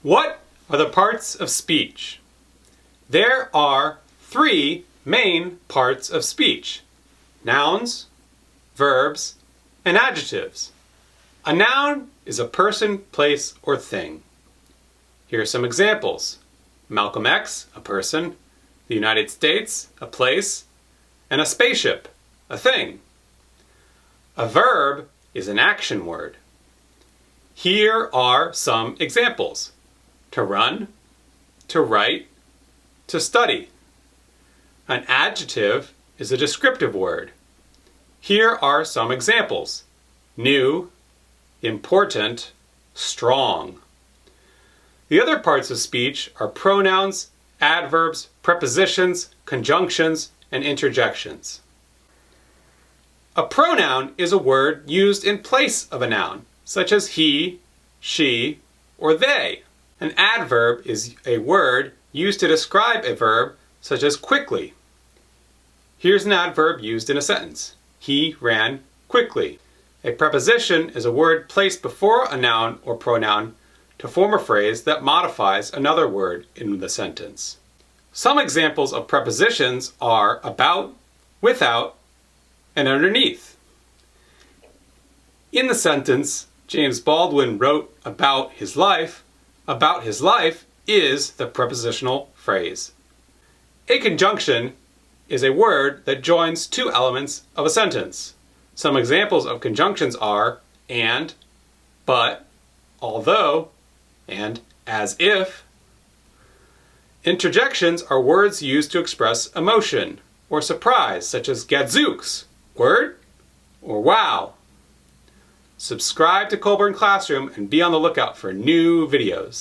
What are the parts of speech? There are three main parts of speech: nouns, verbs, and adjectives. A noun is a person, place, or thing. Here are some examples. Malcolm X, a person; the United States, a place; and a spaceship, a thing. A verb is an action word. Here are some examples: to run, to write, to study. An adjective is a descriptive word. Here are some examples: new, important, strong. The other parts of speech are pronouns, adverbs, prepositions, conjunctions, and interjections. A pronoun is a word used in place of a noun, such as he, she, or they. An adverb is a word used to describe a verb, such as quickly. Here's an adverb used in a sentence: he ran quickly. A preposition is a word placed before a noun or pronoun to form a phrase that modifies another word in the sentence. Some examples of prepositions are about, without, and underneath. In the sentence, James Baldwin wrote about his life is the prepositional phrase. A conjunction is a word that joins two elements of a sentence. Some examples of conjunctions are and, but, although, and as if. Interjections are words used to express emotion or surprise, such as gadzooks, word, or wow. Subscribe to Colburn Classroom and be on the lookout for new videos.